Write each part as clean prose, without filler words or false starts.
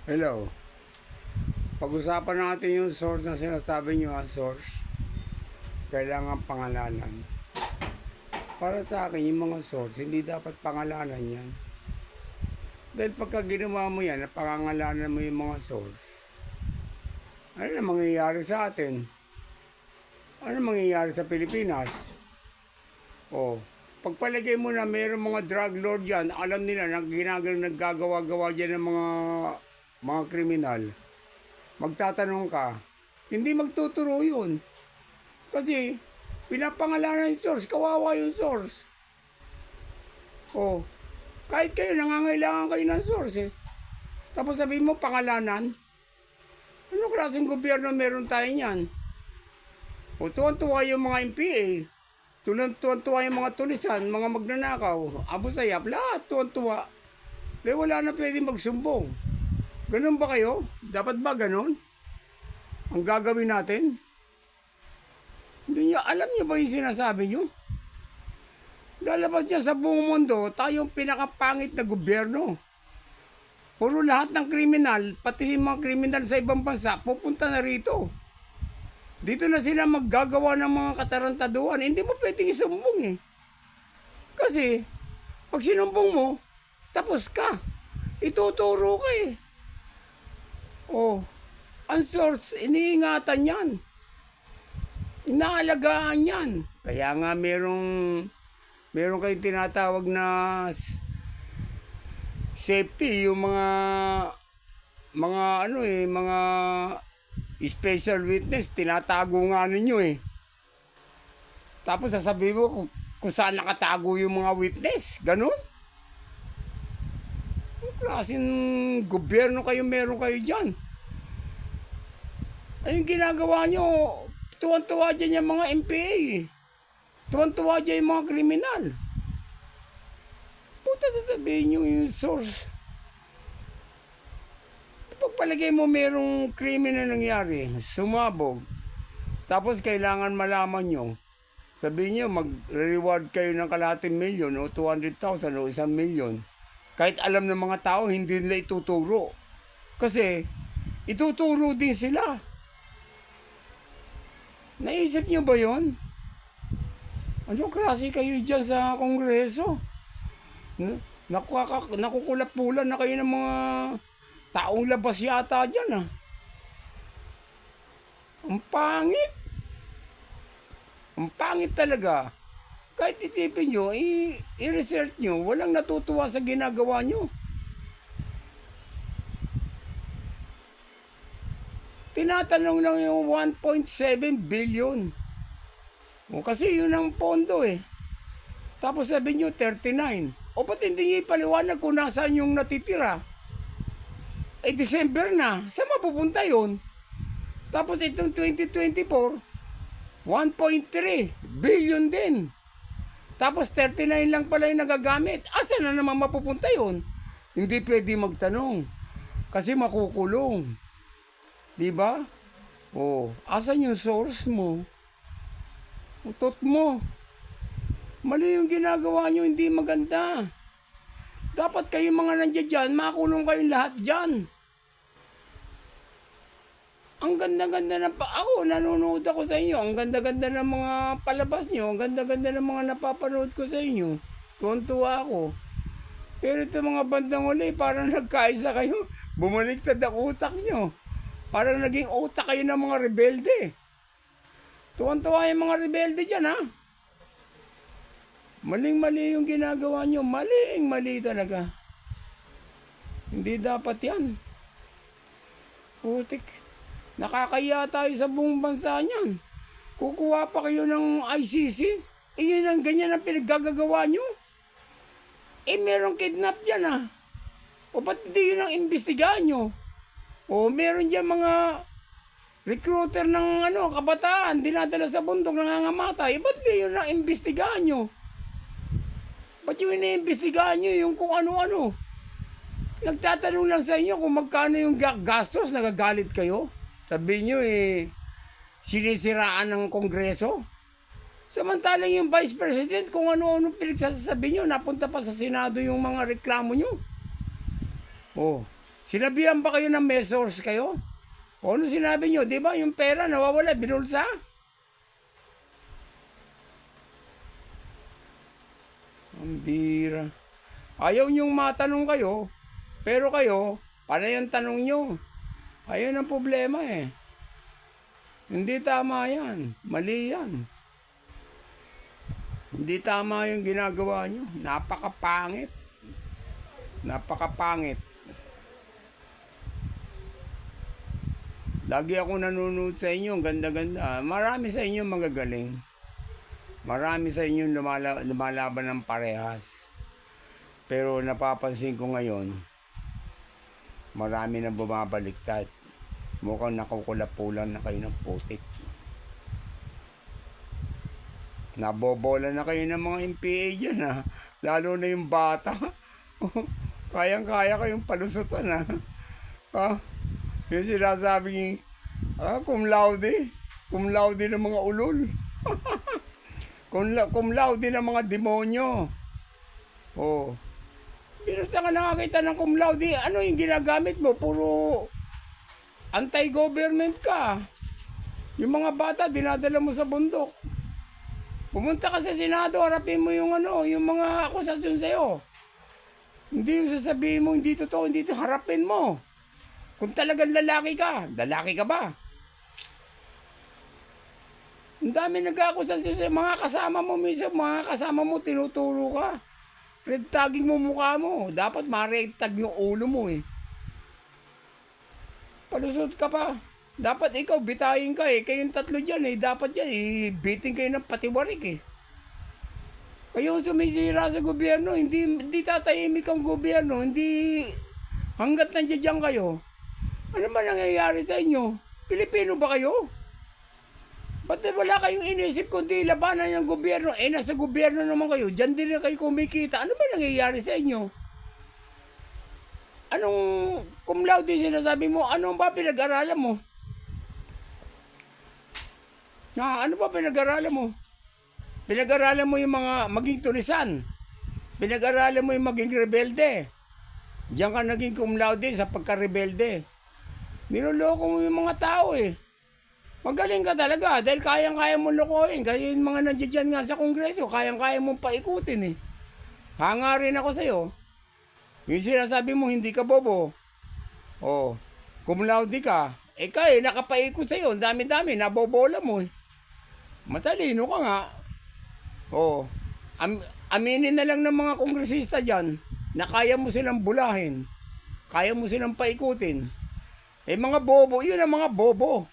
Hello. Pag-usapan natin yung source na sinasabi nyo, ang source. Kailangan pangalanan. Para sa akin, yung mga source, hindi dapat pangalanan yan. Dahil pagka ginawa mo yan, napangangalanan mo yung mga source, ano na mangyayari sa atin? Ano mangyayari sa Pilipinas? O, pagpalagay mo na mayroong mga drug lord yan, alam nila na naggagawa-gawa dyan ng mga kriminal. Magtatanong ka, hindi magtuturo yun. Kasi, pinapangalanan yung source, kawawa yung source. O, kahit kayo, nangangailangan kayo ng source eh. Tapos sabihin mo, pangalanan? Anong klaseng gobyerno meron tayo niyan? O, tuwan-tuwa yung mga MPA. Tuwan-tuwa yung mga tulisan, mga magnanakaw, Abu Sayyaf, lahat tuwan-tuwa. Dahil wala na pwedeng magsumbong. Ganun ba kayo? Dapat ba ganun? Ang gagawin natin? Hindi niya, alam niyo ba yung sinasabi niyo? Lalabas niya sa buong mundo, tayong pinakapangit na gobyerno. Puro lahat ng kriminal, pati yung mga kriminal sa ibang bansa, pupunta na rito. Dito na sila maggagawa ng mga katarantaduhan. Hindi mo pwedeng isumbong eh. Kasi, pag sinumbong mo, tapos ka. Ituturo ka eh. Oh, ang source, iniingatan yan. Inaalagaan yan. Kaya nga meron kayong tinatawag na safety, yung mga special witness, tinatago nga ninyo eh. Tapos sasabihin mo kung saan nakatago yung mga witness. Ganun? Anong klaseng gobyerno meron kayo dyan? Ay, yung ginagawa nyo, tuwan-tuwa dyan yung mga MPA eh. Tuwan-tuwa dyan yung mga kriminal. Puta, sasabihin nyo yung source. Pagpalagay mo merong krimen na nangyari, sumabog, tapos kailangan malaman nyo, sabihin nyo mag-reward kayo ng kalahating milyon o 200,000 o 1,000,000. Kahit alam ng mga tao, hindi nila ituturo. Kasi, ituturo din sila. Naisip nyo ba yon? Anong klase kayo dyan sa Kongreso? Nakukulap-pulan na kayo ng mga taong labas yata dyan ah. Ang pangit. Ang pangit talaga. Kahit isipin nyo, i-research nyo, walang natutuwa sa ginagawa nyo. Tinatanong lang yung 1.7 billion. O kasi yun ang pondo eh. Tapos sabi nyo 39. O ba't hindi nyo ipaliwanag kung nasaan yung natitira? Eh December na, saan mapupunta yun? Tapos itong 2024, 1.3 billion din. Tapos 39 lang pala yung nagagamit. Asa na naman mapupunta yun? Hindi pwede magtanong. Kasi makukulong. Diba? O, asan yung source mo? Utot mo. Mali yung ginagawa nyo, hindi maganda. Dapat kayo mga nandiyan dyan, makulong kayong lahat dyan. Ang ganda-ganda na pa. Ako, nanonood ako sa inyo. Ang ganda-ganda ng mga palabas nyo. Ang ganda-ganda ng mga napapanood ko sa inyo. Tuwan-tuwa ako. Pero ito mga bandang uli, parang nagkaisa kayo. Bumaliktad ang utak nyo. Parang naging utak kayo ng mga rebelde. Tuwan-tuwa yung mga rebelde dyan, ha? Maling-mali yung ginagawa nyo. Maling-mali talaga. Hindi dapat yan. Putik. Nakakaya tayo sa buong bansa niyan. Kukuha pa kayo ng ICC. Yun ang ganyan ang pinaggagawa nyo. Merong kidnap dyan ah. O ba't di yun ang imbestigahan nyo? O meron dyan mga recruiter ng kabataan, dinadala sa bundok, nangangamatay. Ba't di yun ang imbestigahan nyo? Ba't yung iniimbestigahan nyo yung kung ano-ano? Nagtatanong lang sa inyo kung magkano yung gastos, nagagalit kayo. Sabihin nyo sinisiraan ng Kongreso. Samantalang yung Vice President, kung ano-ano pinagsasabi nyo, napunta pa sa Senado yung mga reklamo nyo. Oh, Sinabihan ba kayo ng may source kayo? O ano sinabi nyo? Di ba yung pera nawawala, binulsa? Ang bira. Ayaw nyong matanong kayo, pero kayo, panay ang tanong nyo. Ayun ang problema eh. Hindi tama yan. Mali yan. Hindi tama yung ginagawa nyo. Napakapangit. Napakapangit. Lagi ako nanonood sa inyo, ganda-ganda. Marami sa inyo magagaling. Marami sa inyo lumalaban ng parehas. Pero napapansin ko ngayon, marami na bumabaliktad. Mukhang nakukulapulan na kayo ng putik. Nabobola na kayo ng mga MPA dyan ha. Lalo na yung bata. Kayang-kaya kayong palusutan ha. Ha? Yung sinasabing, cum laude. Cum laude ng mga ulol. Cum laude ng mga demonyo. Oh. Pero saan ka nakakita ng cum laude? Ano yung ginagamit mo? Puro anti-government ka. Yung mga bata, dinadala mo sa bundok. Pumunta ka sa Senado, harapin mo yung yung mga akusasyon sa'yo. Hindi yung sasabihin mo, hindi totoo, hindi ito, harapin mo. Kung talagang lalaki ka ba? Ang dami nag-akusasyon sa'yo, mga kasama mo mismo, mga kasama mo, tinuturo ka. Red tagging mo mukha mo. Dapat ma-red tag yung ulo mo eh. Palusot ka pa. Dapat ikaw, bitayin ka eh. Kayong tatlo dyan eh. Dapat yan eh. Biting kayo ng patiwarik eh. Kayo sumisira sa gobyerno. Hindi tatahimik ang gobyerno. Hindi hanggat nandiyan kayo. Ano ba nangyayari sa inyo? Pilipino ba kayo? Ba't wala kayong inisip kundi labanan ng gobyerno? Eh, nasa gobyerno naman kayo. Diyan din na kayo kumikita. Ano ba nangyayari sa inyo? Anong cum laude sinasabi mo? Ano ba pinag-aralan mo? Ano ba pinag-aralan mo? Pinag-aralan mo yung mga maging tulisan. Pinag-aralan mo yung maging rebelde. Diyan ka naging cum laude sa pagka-rebelde. Niloloko mo yung mga tao eh. Magaling ka talaga dahil kayang-kaya mo lokohin. Kasi yung mga nandiyan nga sa kongreso, kayang-kaya mong paikutin eh. Hangarin ako sa'yo. Yung sinasabi mo, hindi ka bobo. Oh, cum laude ka. Eh kayo, nakapaikot sa'yo. Ang dami-dami, nabobola mo eh. Matalino ka nga. Oh, aminin na lang ng mga kongresista dyan na kaya mo silang bulahin. Kaya mo silang paikutin. Eh mga bobo, yun ang mga bobo.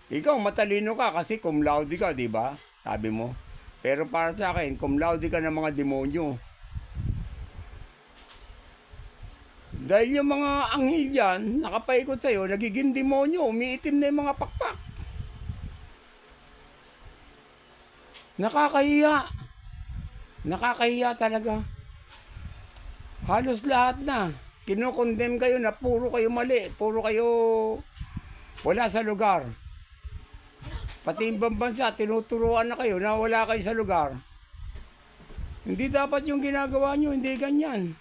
Ikaw matalino ka kasi cum laude ka, di ba? Sabi mo. Pero para sa akin, cum laude ka ng mga demonyo. Dahil yung mga anghel dyan, nakapaikot sa'yo, nagiging demonyo, umiitim na yung mga pakpak. Nakakahiya. Nakakahiya talaga. Halos lahat na. Kinokondem kayo na puro kayo mali, puro kayo wala sa lugar. Pati ibang bansa, tinuturuan na kayo na wala kayo sa lugar. Hindi dapat yung ginagawa nyo, hindi ganyan.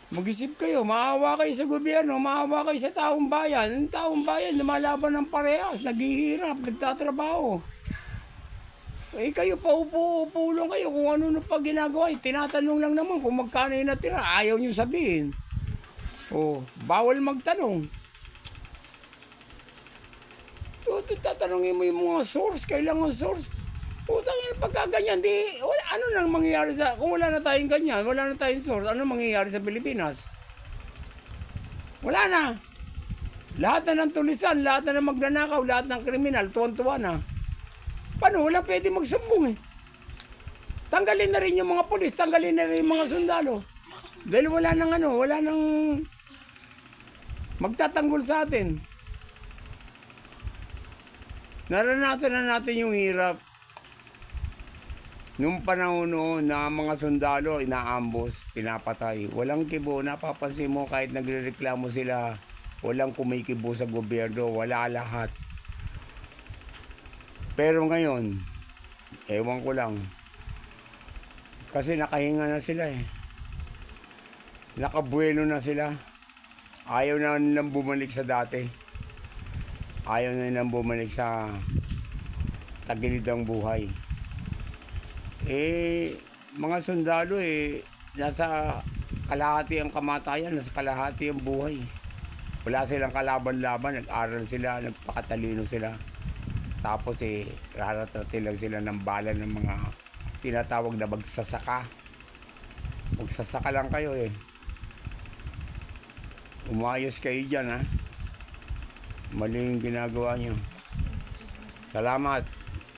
Mag-isip kayo, maawa kayo sa gobyerno, maawa kayo sa taong bayan. Ang taong bayan, lumalaban ng parehas, naghihirap, nagtatrabaho. Eh kayo, paupo-upo lang kayo kung ano pa ginagawa. Tinatanong lang naman kung magkano yung natira, ayaw nyo sabihin. Oh, bawal magtanong. Tatanungin mo yung mga source, kailangan source. Putang ina, pagkaganyan, ano nang mangyayari kung wala na tayong ganyan, wala na tayong source, ano mangyayari sa Pilipinas? Wala na. Lahat na ng tulisan, lahat na ng magnanakaw, lahat ng kriminal, tuwan-tuwa na. Paano? Wala pwede magsumbong eh. Tanggalin na rin yung mga pulis, tanggalin na rin yung mga sundalo. Dahil wala nang magtatanggol sa atin. Naranasan na natin yung hirap. Nung panahon noon na mga sundalo, inaambos, pinapatay. Walang kibo, napapansin mo kahit nagrereklamo sila, walang kumikibo sa gobyerno, wala lahat. Pero ngayon, ewan ko lang, kasi nakahinga na sila eh. Nakabuelo na sila. Ayaw na nilang bumalik sa dati. Ayaw na nilang bumalik sa tagilid ng buhay. Mga sundalo nasa kalahati ang kamatayan, nasa kalahati ang buhay. Wala silang kalaban-laban, nag-aral sila, nagpakatalino sila. Tapos raratratin lang sila ng bala ng mga tinatawag na magsasaka. Magsasaka lang kayo Umayos kayo dyan, ha. Mali yung ginagawa nyo. Salamat.